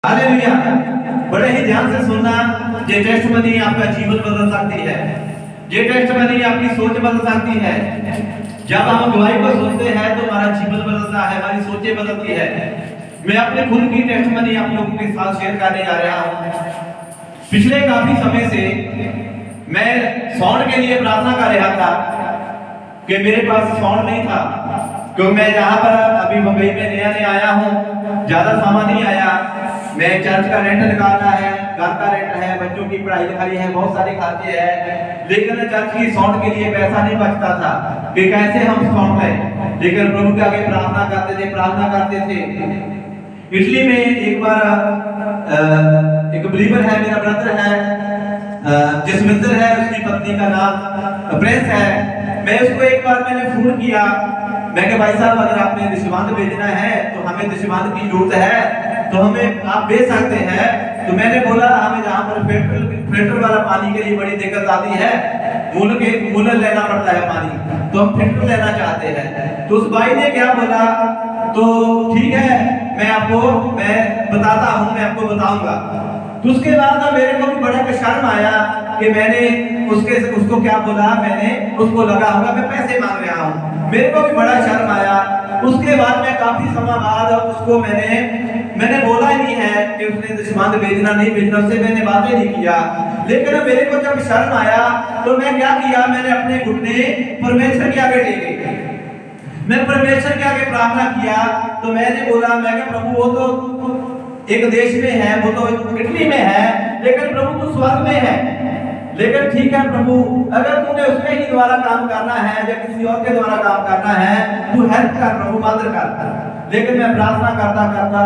Hallelujah. बड़े ही ध्यान से सुनना। ये टेस्टमनी आपका जीवन बदल सकती है। ये टेस्टमनी आपकी सोच बदल सकती है। जब हम गवाही को सुनते हैं तो हमारा जीवन बदलता है, हमारी सोचें बदलती है। मैं अपने खुद की टेस्टमनी आप लोगों के साथ शेयर करने जा रहा हूँ। पिछले काफी समय से मैं साउंड के लिए प्रार्थना कर रहा था कि मेरे पास साउंड नहीं था, क्योंकि मैं यहाँ पर अभी मुंबई में नया आया हूँ, ज्यादा सामान नहीं आया। मैं चर्च का रेंट निकालना है, घर का रेंट है, बच्चों की पढ़ाई लिखाई है, बहुत सारे खर्चे हैं, लेकिन चर्च की साउंड के लिए पैसा नहीं बचता था कि कैसे हम साउंड लें। लेकिन प्रभु के आगे प्रार्थना करते थे। इटली में एक बार एक बिलीवर है, मेरा ब्रदर है, जसविंदर है, उसकी पत्नी का नाम प्रिंस है। मैं उसको एक बार मैंने फोन किया, मैं कहा भाई साहब अगर आपने दशमांश भेजना है तो हमें दशमांश की जरूरत है, तो हमें आप भेज सकते हैं। तो मैंने बोला हमें जहाँ पर फिल्टर वाला पानी के लिए बड़ी दिक्कत आती है, मूल लेना पड़ता है पानी, तो हम फिल्टर लेना चाहते हैं। तो उस भाई ने क्या बोला, तो ठीक है मैं बताता हूँ, मैं आपको बताऊंगा। तो उसके बाद मेरे को भी बड़ा शर्म आया कि मैंने उसको क्या बोला, मैंने उसको लगा होगा मैं पैसे मांग रहा हूँ, मेरे को भी बड़ा शर्म आया। उसके बाद में काफी समय बाद उसको मैंने बोला ही नहीं है कि उसने दशमांश भेजना नहीं भेजना, उससे मैंने बातें नहीं किया। लेकिन मेरे को जब शर्म आया तो मैं क्या किया, मैंने अपने घुटने परमेश्वर के आगे टेके, मैं परमेश्वर के आगे प्रार्थना किया। तो मैंने बोला, मैं क्या प्रभु वो तो एक देश में है, वो तो इटली में है, लेकिन प्रभु तू स्वर्ग में है। लेकिन ठीक है प्रभु, अगर तूने उसके ही द्वारा काम करना है या किसी और के द्वारा काम करना है, तू हेल्प कर प्रभु, मदद कर। लेकिन मैं प्रार्थना करता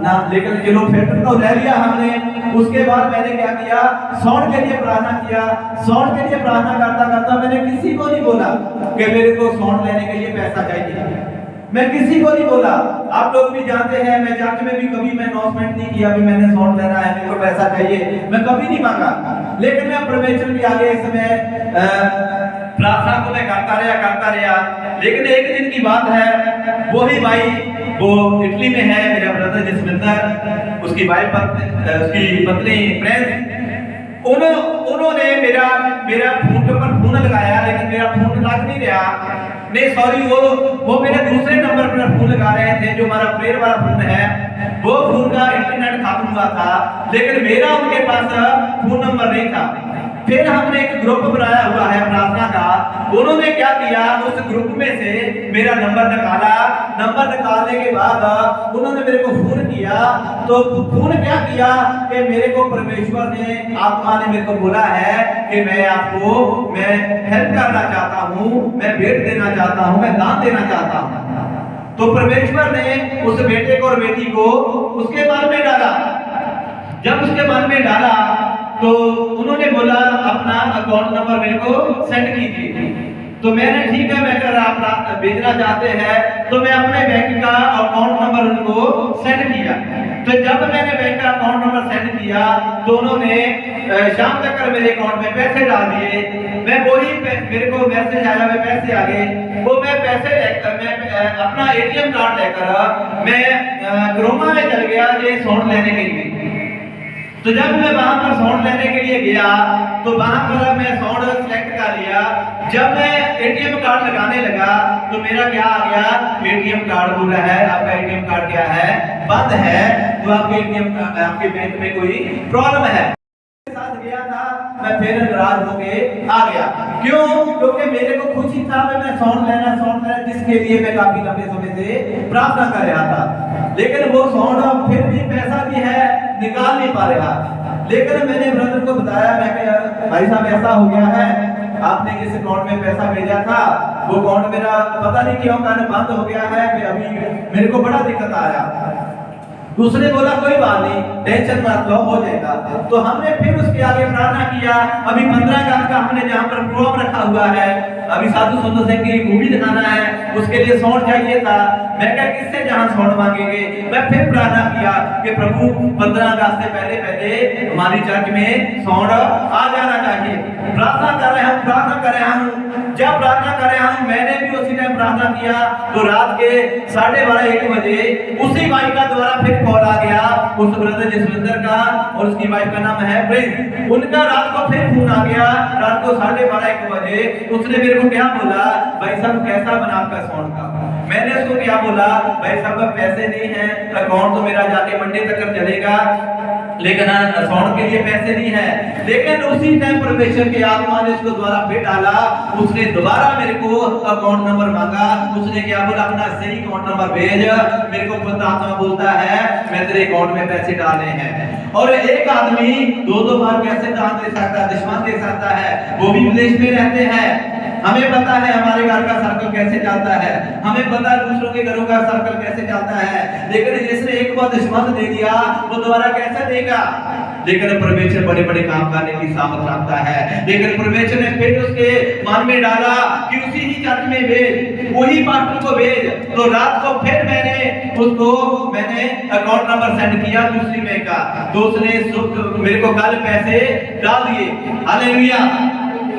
ना, लेकिन चलो फिल्टर तो ले लिया हमने। उसके बाद मैंने क्या किया, साउंड के लिए प्रार्थना किया। साउंड के लिए प्रार्थना करता मैंने किसी को नहीं बोला कि मेरे को साउंड लेने के लिए पैसा चाहिए, मैं किसी को नहीं बोला। आप लोग भी जानते हैं, मैं चर्च में भी कभी मैं अनाउंसमेंट नहीं किया कि मैंने साउंड लेना है, मेरे को पैसा चाहिए, मैं कभी नहीं मांगा। लेकिन मैं परमेश्वर के आगे इस समय प्रार्थना को मैं करता रहा। लेकिन एक दिन की बात है, वही भाई वो इटली में है, मेरा ब्रदर जसविंदर, उसकी पत्नी प्रिंस, उन्होंने मेरा फोन के ऊपर फोन लगाया, लेकिन मेरा फोन लग नहीं रहा। नहीं सॉरी, वो मेरे दूसरे नंबर पर फोन लगा रहे थे, जो हमारा प्रेयर वाला फोन है, वो फोन का इंटरनेट खत्म हुआ था, लेकिन मेरा उनके पास फोन नंबर नहीं था। फिर हमने एक ग्रुप बनाया हुआ है प्रार्थना का, उन्होंने क्या किया, उस ग्रुप में से मेरा नंबर निकाला। नंबर निकालने के बाद उन्होंने मेरे को फोन किया। तो फोन क्या किया कि मेरे को परमेश्वर ने, आत्मा ने मेरे को बोला है कि मैं हेल्प करना चाहता हूँ, मैं भेंट देना चाहता हूँ, मैं दान देना चाहता हूँ। तो परमेश्वर ने उस बेटे को और बेटी को उसके मन में डाला। जब उसके मन में डाला तो उन्होंने बोला अपना अकाउंट नंबर मेरे को सेंड कीजिए। तो मैंने ठीक है, मैं अगर आप भेजना चाहते हैं तो मैं अपने बैंक का अकाउंट नंबर उनको सेंड किया। तो जब मैंने बैंक का अकाउंट नंबर सेंड किया तो उन्होंने शाम तक मेरे अकाउंट में पैसे डाल दिए। मैं वही मेरे को मैसेज आया, मैं पैसे आ गए, वो मैं पैसे लेकर मैं अपना एटीएम कार्ड लेकर मैं क्रोमा में चल गया ये साउंड लेने के लिए। तो जब मैं वहां पर साउंड लेने के लिए गया तो वहां पर मैं साउंड सेलेक्ट कर लिया। जब मैं एटीएम कार्ड लगाने लगा तो मेरा क्या आ गया, एटीएम कार्ड बोल रहा है आपका एटीएम कार्ड क्या है, बंद है, तो आपके बैंक में कोई प्रॉब्लम है। साथ गया था, मैं फिर नाराज होके आ गया। क्यों? क्योंकि मेरे को खुशी था कि मैं साउंड लेना, जिसके लिए मैं काफी लंबे समय से प्रार्थना कर रहा था। लेकिन वो साउंड फिर भी पैसा भी है, निकाल नहीं पा रहा। लेकिन मैंने ब्रदर को बताया, मैं कहा भाई साहब ऐसा हो गया है, आपने जिस अकाउंट में पैसा भेजा था वो अकाउंट मेरा पता नहीं क्यों बंद हो गया है, कि अभी मेरे को बड़ा दिक्कत आ रहा। दूसरे बोला कोई बात नहीं, टेंशन मत लो, हो जाएगा। तो हमने फिर उसके आगे प्रार्थना किया। अभी 15 अगस्त का हमने जहाँ पर प्रोग्राम रखा हुआ है, अभी साधु सुंदर सिंह की मूवी दिखाना है, उसके लिए साउंड चाहिए था। मैं क्या किससे जहां सोन मांगेंगे। मैं फिर प्रार्थना किया कि प्रभु 15 अगस्त से पहले पहले हमारी चर्च में सोन आ जाना चाहिए। प्रार्थना कर रहे हैं, प्रार्थना कर रहा हूं। जब प्रार्थना कर रहा हूं, मैंने भी उसी टाइम प्रार्थना किया तो रात के 12:30-1 बजे उसी भाई का द्वारा फिर कॉल आ गया, उस ब्रदर जसविंदर का, और उसकी वाइफ का नाम है प्रिंस। उनका रात को फिर फोन आ गया, रात को 12:30-1 बजे। उसने मेरे को क्या बोला, भाई साहब कैसा बना आपका सोन का। मैंने उसको क्या बोला, भाई साहब पैसे नहीं है, अकाउंट तो मेरा जाके मंडे तक चलेगा, लेकिन सोन के लिए पैसे नहीं है। लेकिन उसी टाइम परमेश्वर के आत्मा ने उसको द्वारा फिर डाला। उसने दोबारा मेरे को अकाउंट नंबर मांगा। उसने क्या बोला, अपना सही अकाउंट नंबर भेज। मेरे को खुद आत्मा बोलता है मैं तेरे अकाउंट में पैसे डालने हैं। और एक आदमी 2-2 बार कैसे दान दे सकता है, दशमांश दे सकता है, वो भी विदेश में रहते हैं। हमें पता है हमारे घर का सर्कल कैसे चलता है, हमें पता है दूसरों के घरों का सर्कल कैसे चलता है। लेकिन जिसने एक बार दशमंश दे दिया वो दोबारा कैसे देगा। लेकिन परमेश्वर बड़े बड़े काम करने की सामर्थ रखता है। लेकिन परमेश्वर ने फिर उसके मन में डाला कि उसी ही चर्च में भेज, वही पास्टर को भेज। तो रात को फिर मैंने अकाउंट नंबर सेंड किया दूसरी में का, तो उसने मेरे को कल पैसे डाल दिए। हालेलुया।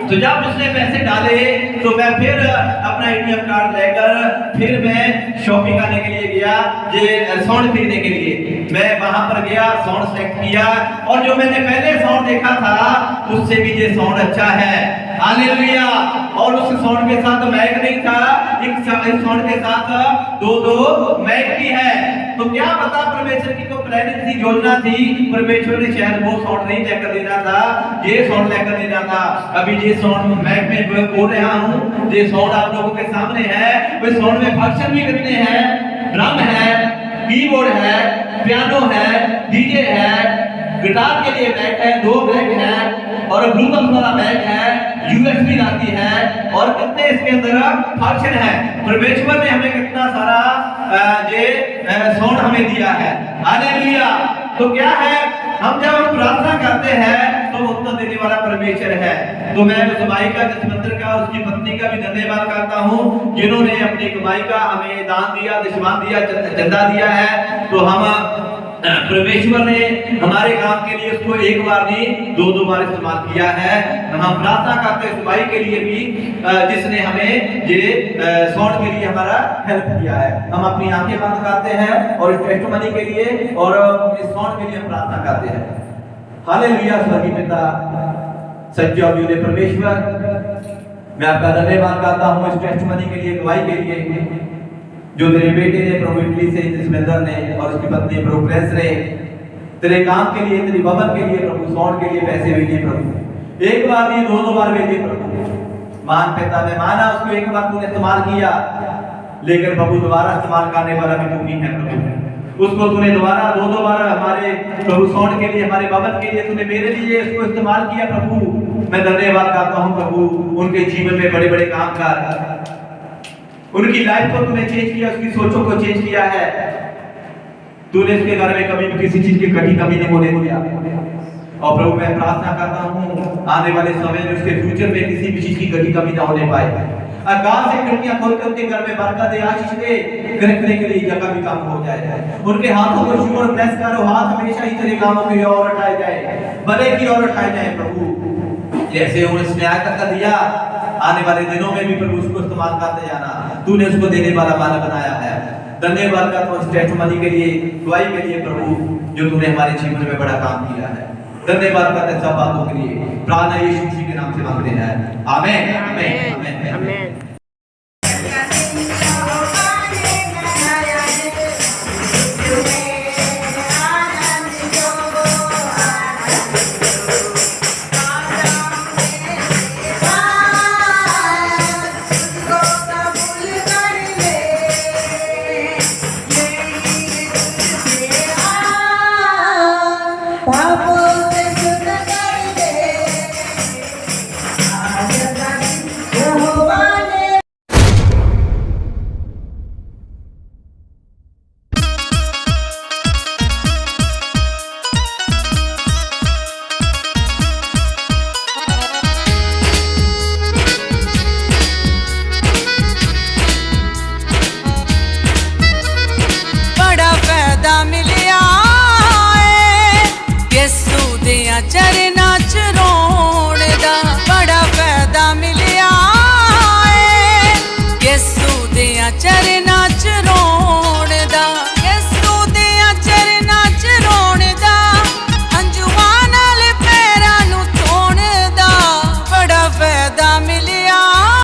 तो जब उसने पैसे डाले तो मैं फिर अपना एटीएम कार्ड लेकर फिर मैं शॉपिंग करने के लिए गया, ये साउंड खरीदने के लिए। मैं वहां पर गया, साउंड सेलेक्ट किया, और जो मैंने पहले साउंड देखा था उससे भी ये साउंड अच्छा है। हालेलुया। और उस साउंड के साथ माइक नहीं था, एक साउंड के साथ 2-2 माइक भी है। तो क्या पता परमेश्वर की कोई प्लानिंग थी, योजना थी। परमेश्वर ने शायद वो साउंड नहीं लेकर देना था, ये साउंड लेकर देना था। अभी ये साउंड माइक में बोल रहा हूं, ये साउंड आप लोगों के सामने है। वो साउंड में फंक्शन भी कितने हैं, ड्रम है, कीबोर्ड है, पियानो है, डीजे है, गिटार के लिए बैग है, 2 बैग है, और ब्लूटूथ वाला बैग है, यूएसबी आती है, और कितने इसके अंदर फंक्शन है। परमेश्वर ने हमें कितना सारा ये साउंड हमें दिया है। हालेलुया। तो क्या है, हम जब हम प्रार्थना करते हैं तो उत्तर देने वाला परमेश्वर है। तो मैं उस भाई का, जसवंतर का, उसकी पत्नी का भी धन्यवाद करता हूं जिन्होंने अपनी कमाई का हमें दान दिया, दशमांश दिया, चंदा दिया है। तो हम परमेश्वर ने हमारे काम के लिए उसको एक बार नहीं 2-2 बार इस्तेमाल किया है। हम प्रार्थना करते हैं इस भाई के लिए भी जिसने हमें ये साउंड के लिए हमारा हेल्प किया है। हम अपनी आंखें बंद करते हैं और इस टेस्टमनी के लिए और इस साउंड के लिए हम प्रार्थना करते हैं। हालेलुया। स्वर्गीय पिता सच्चे और जीवंत परमेश्वर, मैं आपका धन्यवाद करता हूं इस टेस्टमनी के लिए, गवाही के लिए, जो तेरे बेटे ने प्रभु इटली से, जसविंदर ने, और उसकी पत्नी प्रभु प्रेस ने तेरे काम के लिए, तेरी भवन के लिए प्रभु, साउंड के लिए पैसे भेजे प्रभु। एक बार नहीं 2-2 बार भेजे प्रभु। मान पिता ने माना उसको, एक बार तूने इस्तेमाल किया, लेकिन प्रभु दोबारा इस्तेमाल करने वाला भी तू ही है प्रभु। उसको तूने दोबारा 2-2 बार हमारे प्रभु साउंड के लिए, हमारे भवन के लिए तूने मेरे लिए इसको इस्तेमाल किया प्रभु। मैं धन्यवाद करता हूं प्रभु, उनके जीवन में बड़े बड़े काम कर, उनकी लाइफ को तूने चेंज किया, उसकी सोचों को चेंज किया है। तूने उसके घर में कभी भी किसी चीज की कमी नहीं होने दिया। और प्रभु मैं प्रार्थना करता हूँ आने वाले समय में उसके फ्यूचर में किसी भी चीज की कमी ना होने पाए। आकाश से खिड़कियां खोल कर उनके घर में बरकत दे, आशीष दे, रखने के लिए जगह भी कम हो जाए। उनके हाथों को छू और ब्लेस करो, हाथ हमेशा ही तेरे कामों की ओर उठाए जाए, भले की ओर उठाए जाए प्रभु। जैसे उन्हें न्याय तक दिया, आने वाले दिनों में भी प्रभु उसको इस्तेमाल करते जाना। तूने उसको देने वाला माला बनाया है। धन्यवाद का तो टेस्टमनी के लिए, गवाही के लिए प्रभु, जो तूने हमारे जीवन में बड़ा काम किया है। धन्यवाद करते सब बातों के लिए, प्रार्थना यीशु मसीह के नाम से मांगते हैं। आमीन आमीन आमीन आमीन। Jehovah चरण